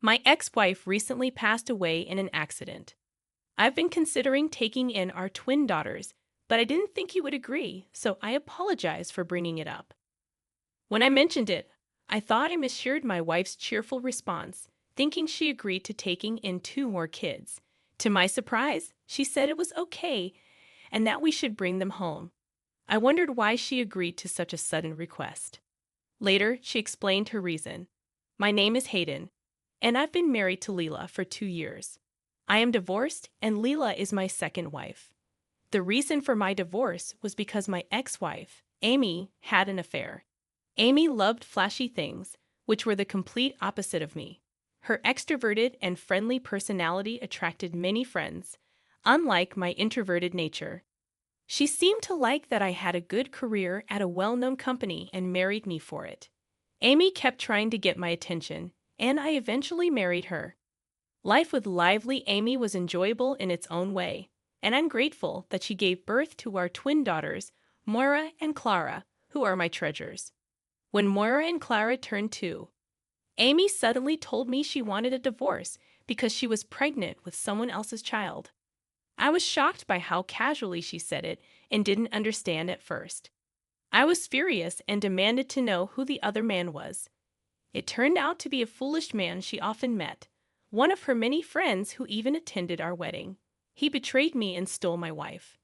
My ex-wife recently passed away in an accident. I've been considering taking in our twin daughters, but I didn't think you would agree, so I apologize for bringing it up. When I mentioned it, I thought I misheard my wife's cheerful response, thinking she agreed to taking in two more kids. To my surprise, she said it was okay and that we should bring them home. I wondered why she agreed to such a sudden request. Later, she explained her reason. My name is Hayden, and I've been married to Leela for 2 years. I am divorced, and Leela is my second wife. The reason for my divorce was because my ex-wife, Amy, had an affair. Amy loved flashy things, which were the complete opposite of me. Her extroverted and friendly personality attracted many friends, unlike my introverted nature. She seemed to like that I had a good career at a well-known company and married me for it. Amy kept trying to get my attention, and I eventually married her. Life with lively Amy was enjoyable in its own way, and I'm grateful that she gave birth to our twin daughters, Moira and Clara, who are my treasures. When Moira and Clara turned 2, Amy suddenly told me she wanted a divorce because she was pregnant with someone else's child. I was shocked by how casually she said it and didn't understand at first. I was furious and demanded to know who the other man was. It turned out to be a foolish man she often met, one of her many friends who even attended our wedding. He betrayed me and stole my wife.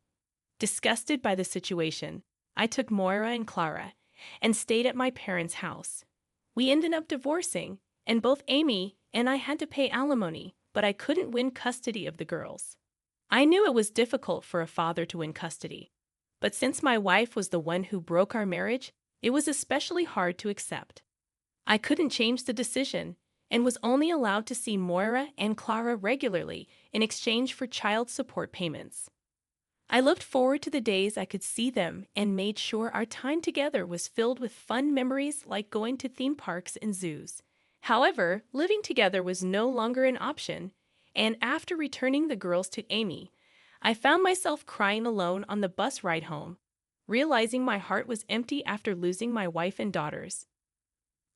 Disgusted by the situation, I took Moira and Clara and stayed at my parents' house. We ended up divorcing, and both Amy and I had to pay alimony, but I couldn't win custody of the girls. I knew it was difficult for a father to win custody, but since my wife was the one who broke our marriage, it was especially hard to accept. I couldn't change the decision and was only allowed to see Moira and Clara regularly in exchange for child support payments. I looked forward to the days I could see them and made sure our time together was filled with fun memories like going to theme parks and zoos. However, living together was no longer an option, and after returning the girls to Amy, I found myself crying alone on the bus ride home, realizing my heart was empty after losing my wife and daughters.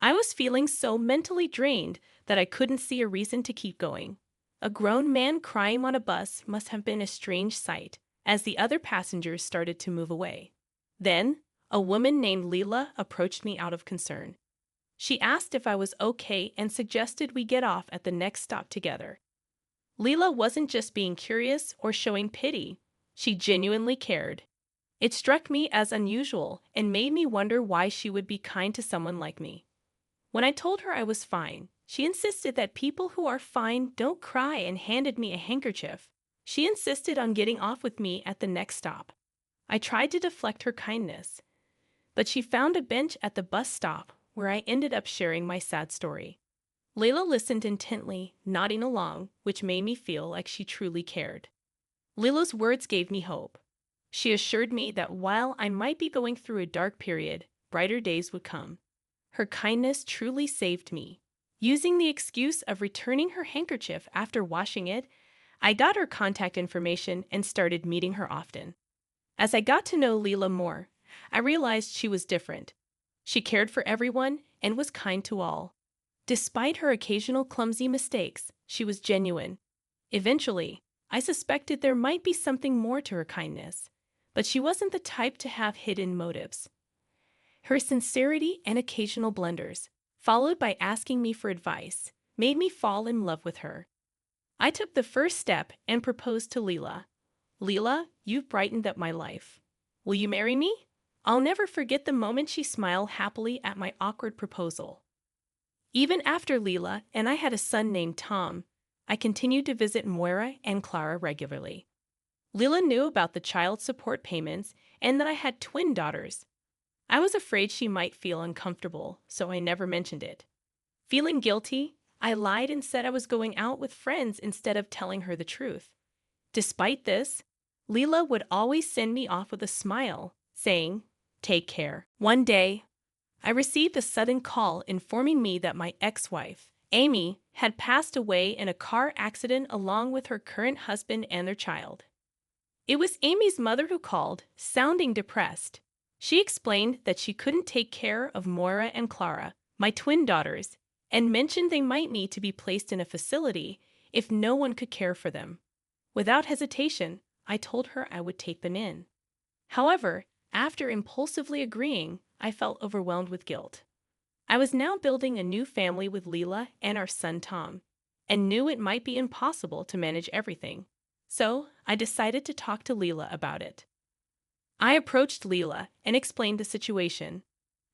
I was feeling so mentally drained that I couldn't see a reason to keep going. A grown man crying on a bus must have been a strange sight, as the other passengers started to move away. Then, a woman named Leela approached me out of concern. She asked if I was okay and suggested we get off at the next stop together. Leela wasn't just being curious or showing pity, she genuinely cared. It struck me as unusual and made me wonder why she would be kind to someone like me. When I told her I was fine, she insisted that people who are fine don't cry and handed me a handkerchief. She insisted on getting off with me at the next stop. I tried to deflect her kindness, but she found a bench at the bus stop where I ended up sharing my sad story. Layla listened intently, nodding along, which made me feel like she truly cared. Lila's words gave me hope. She assured me that while I might be going through a dark period, brighter days would come. Her kindness truly saved me. Using the excuse of returning her handkerchief after washing it, I got her contact information and started meeting her often. As I got to know Leela more, I realized she was different. She cared for everyone and was kind to all. Despite her occasional clumsy mistakes, she was genuine. Eventually, I suspected there might be something more to her kindness, but she wasn't the type to have hidden motives. Her sincerity and occasional blunders, followed by asking me for advice, made me fall in love with her. I took the first step and proposed to Leela. Leela, you've brightened up my life. Will you marry me? I'll never forget the moment she smiled happily at my awkward proposal. Even after Leela and I had a son named Tom, I continued to visit Moira and Clara regularly. Leela knew about the child support payments and that I had twin daughters. I was afraid she might feel uncomfortable, so I never mentioned it. Feeling guilty, I lied and said I was going out with friends instead of telling her the truth. Despite this, Leela would always send me off with a smile, saying, "Take care." One day, I received a sudden call informing me that my ex-wife, Amy, had passed away in a car accident along with her current husband and their child. It was Amy's mother who called, sounding depressed. She explained that she couldn't take care of Moira and Clara, my twin daughters, and mentioned they might need to be placed in a facility if no one could care for them. Without hesitation, I told her I would take them in. However, after impulsively agreeing, I felt overwhelmed with guilt. I was now building a new family with Leela and our son Tom, and knew it might be impossible to manage everything. So, I decided to talk to Leela about it. I approached Leela and explained the situation.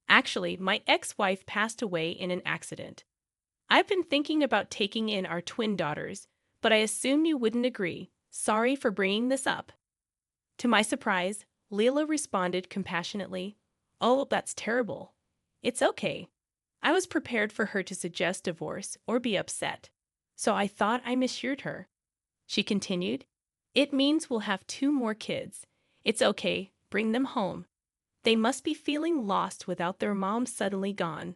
Actually, my ex-wife passed away in an accident. I've been thinking about taking in our twin daughters, but I assume you wouldn't agree. Sorry for bringing this up. To my surprise, Leela responded compassionately, "Oh, that's terrible. It's okay. I was prepared for her to suggest divorce or be upset, so I thought I misheard her." She continued, "It means we'll have 2 more kids. It's okay, bring them home. They must be feeling lost without their mom suddenly gone."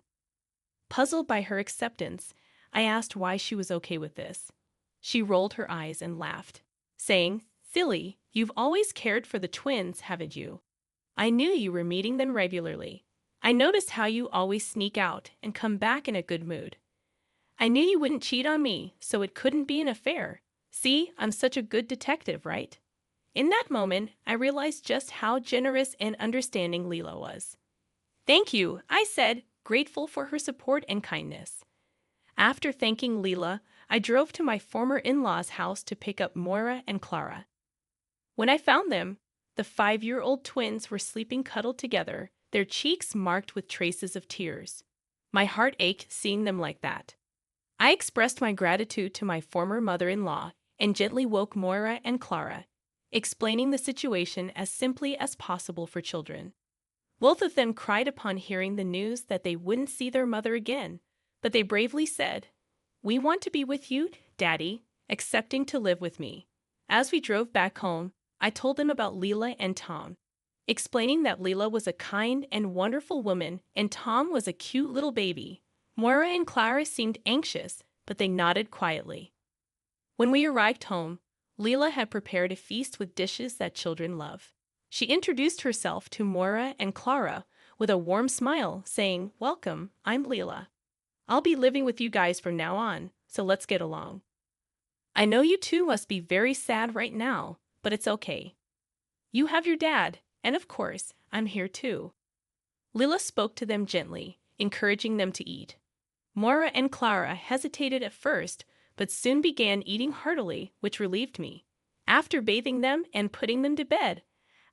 Puzzled by her acceptance, I asked why she was okay with this. She rolled her eyes and laughed, saying, "Silly, you've always cared for the twins, haven't you? I knew you were meeting them regularly. I noticed how you always sneak out and come back in a good mood. I knew you wouldn't cheat on me, so it couldn't be an affair. See, I'm such a good detective, right?" In that moment, I realized just how generous and understanding Leela was. "Thank you," I said, grateful for her support and kindness. After thanking Leela, I drove to my former in-laws' house to pick up Moira and Clara. When I found them, the 5-year-old twins were sleeping cuddled together, their cheeks marked with traces of tears. My heart ached seeing them like that. I expressed my gratitude to my former mother-in-law and gently woke Moira and Clara, explaining the situation as simply as possible for children. Both of them cried upon hearing the news that they wouldn't see their mother again, but they bravely said, "We want to be with you, Daddy," accepting to live with me. As we drove back home, I told them about Leela and Tom, explaining that Leela was a kind and wonderful woman and Tom was a cute little baby. Moira and Clara seemed anxious, but they nodded quietly. When we arrived home, Leela had prepared a feast with dishes that children love. She introduced herself to Moira and Clara with a warm smile, saying, "Welcome, I'm Leela. I'll be living with you guys from now on, so let's get along. I know you two must be very sad right now, but it's okay. You have your dad, and of course, I'm here too." Leela spoke to them gently, encouraging them to eat. Moira and Clara hesitated at first, but soon began eating heartily, which relieved me. After bathing them and putting them to bed,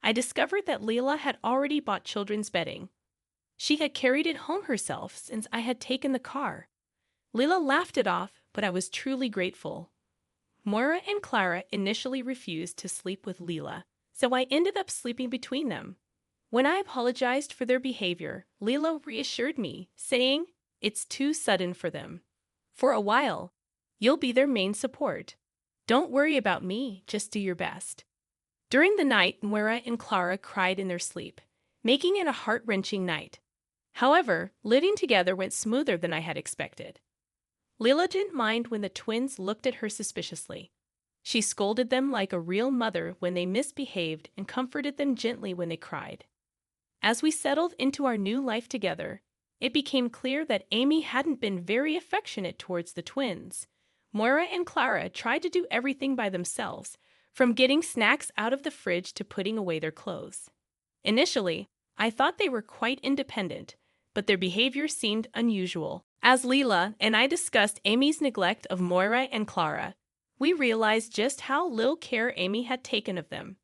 I discovered that Leela had already bought children's bedding. She had carried it home herself since I had taken the car. Leela laughed it off, but I was truly grateful. Moira and Clara initially refused to sleep with Leela, so I ended up sleeping between them. When I apologized for their behavior, Leela reassured me, saying, "It's too sudden for them. For a while, you'll be their main support. Don't worry about me, just do your best." During the night, Moira and Clara cried in their sleep, making it a heart-wrenching night. However, living together went smoother than I had expected. Leela didn't mind when the twins looked at her suspiciously. She scolded them like a real mother when they misbehaved and comforted them gently when they cried. As we settled into our new life together, it became clear that Amy hadn't been very affectionate towards the twins. Moira and Clara tried to do everything by themselves, from getting snacks out of the fridge to putting away their clothes. Initially, I thought they were quite independent, but their behavior seemed unusual. As Leela and I discussed Amy's neglect of Moira and Clara, we realized just how little care Amy had taken of them.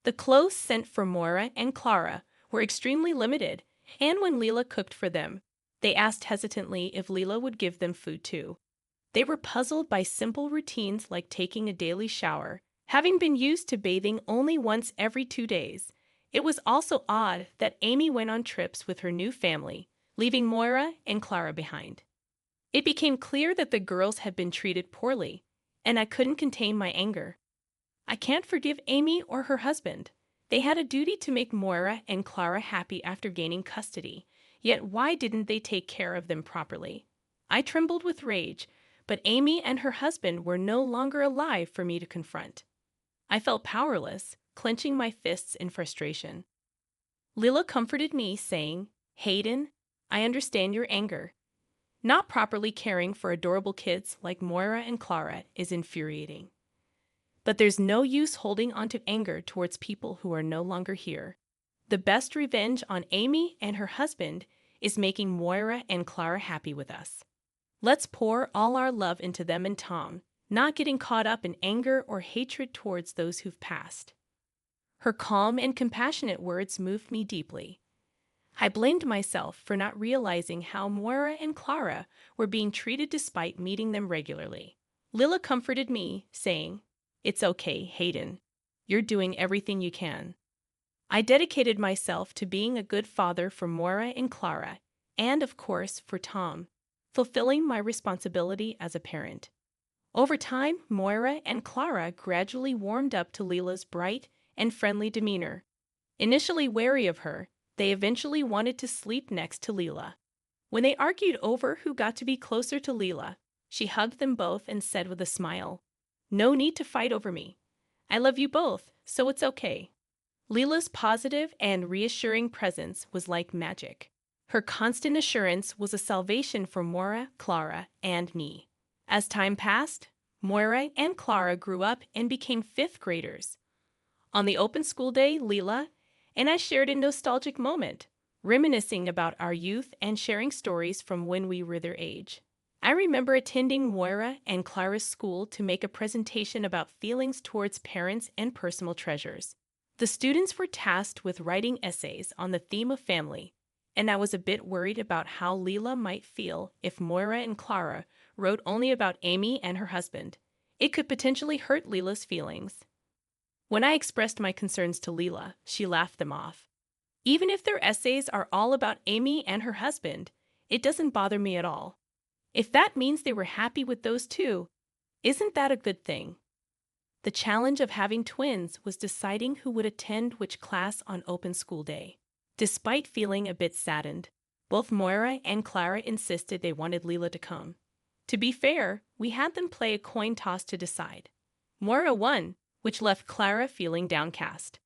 The clothes sent for Moira and Clara were extremely limited, and when Leela cooked for them, they asked hesitantly if Leela would give them food too. They were puzzled by simple routines like taking a daily shower, having been used to bathing only once every 2 days. It was also odd that Amy went on trips with her new family, leaving Moira and Clara behind. It became clear that the girls had been treated poorly, and I couldn't contain my anger. I can't forgive Amy or her husband. They had a duty to make Moira and Clara happy after gaining custody, yet why didn't they take care of them properly? I trembled with rage, but Amy and her husband were no longer alive for me to confront. I felt powerless, clenching my fists in frustration. Leela comforted me, saying, "Hayden, I understand your anger. Not properly caring for adorable kids like Moira and Clara is infuriating. But there's no use holding onto anger towards people who are no longer here. The best revenge on Amy and her husband is making Moira and Clara happy with us. Let's pour all our love into them and Tom, not getting caught up in anger or hatred towards those who've passed. Her calm and compassionate words moved me deeply. I blamed myself for not realizing how Moira and Clara were being treated despite meeting them regularly. Lila comforted me, saying, "It's okay, Hayden. You're doing everything you can." I dedicated myself to being a good father for Moira and Clara, and of course for Tom, fulfilling my responsibility as a parent. Over time, Moira and Clara gradually warmed up to Lila's bright and friendly demeanor. Initially wary of her, they eventually wanted to sleep next to Lila. When they argued over who got to be closer to Lila, she hugged them both and said with a smile, "No need to fight over me. I love you both, so it's okay." Lila's positive and reassuring presence was like magic. Her constant assurance was a salvation for Moira, Clara, and me. As time passed, Moira and Clara grew up and became fifth graders. On the open school day, Lila and I shared a nostalgic moment, reminiscing about our youth and sharing stories from when we were their age. I remember attending Moira and Clara's school to make a presentation about feelings towards parents and personal treasures. The students were tasked with writing essays on the theme of family, and I was a bit worried about how Lila might feel if Moira and Clara wrote only about Amy and her husband. It could potentially hurt Lila's feelings. When I expressed my concerns to Lila, she laughed them off. Even if their essays are all about Amy and her husband, it doesn't bother me at all. If that means they were happy with those two, isn't that a good thing? The challenge of having twins was deciding who would attend which class on open school day. Despite feeling a bit saddened, both Moira and Clara insisted they wanted Lila to come. To be fair, we had them play a coin toss to decide. Moira won, which left Clara feeling downcast.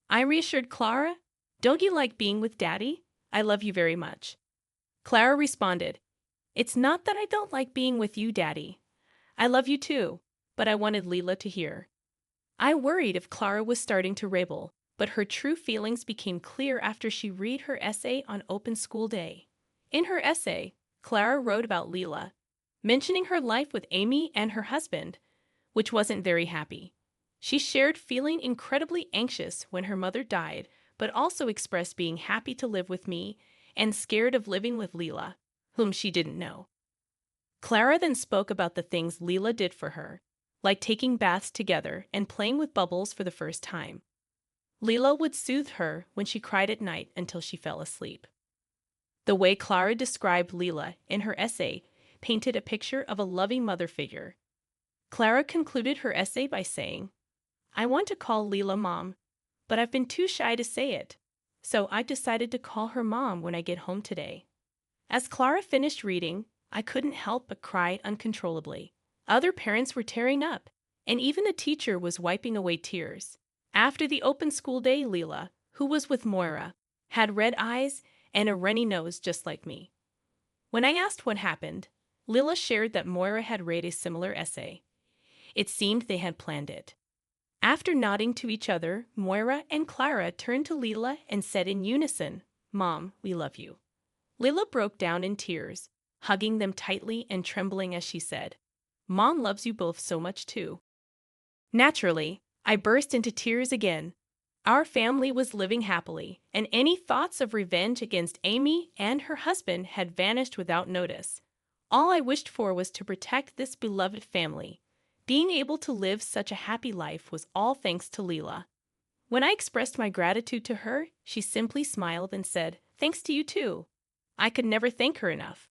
I reassured Clara, "Don't you like being with Daddy? I love you very much." Clara responded, "It's not that I don't like being with you, Daddy. I love you too, but I wanted Lila to hear." I worried if Clara was starting to rebel, but her true feelings became clear after she read her essay on open school day. In her essay, Clara wrote about Lila, mentioning her life with Amy and her husband, which wasn't very happy. She shared feeling incredibly anxious when her mother died, but also expressed being happy to live with me and scared of living with Lila, whom she didn't know. Clara then spoke about the things Lila did for her, like taking baths together and playing with bubbles for the first time. Lila would soothe her when she cried at night until she fell asleep. The way Clara described Lila in her essay painted a picture of a loving mother figure. Clara concluded her essay by saying, "I want to call Lila Mom, but I've been too shy to say it, so I decided to call her Mom when I get home today." As Clara finished reading, I couldn't help but cry uncontrollably. Other parents were tearing up, and even the teacher was wiping away tears. After the open school day, Lila, who was with Moira, had red eyes and a runny nose just like me. When I asked what happened, Lila shared that Moira had read a similar essay. It seemed they had planned it. After nodding to each other, Moira and Clara turned to Lila and said in unison, "Mom, we love you." Lila broke down in tears, hugging them tightly and trembling as she said, "Mom loves you both so much too." Naturally, I burst into tears again. Our family was living happily, and any thoughts of revenge against Amy and her husband had vanished without notice. All I wished for was to protect this beloved family. Being able to live such a happy life was all thanks to Lila. When I expressed my gratitude to her, she simply smiled and said, "Thanks to you too." I could never thank her enough.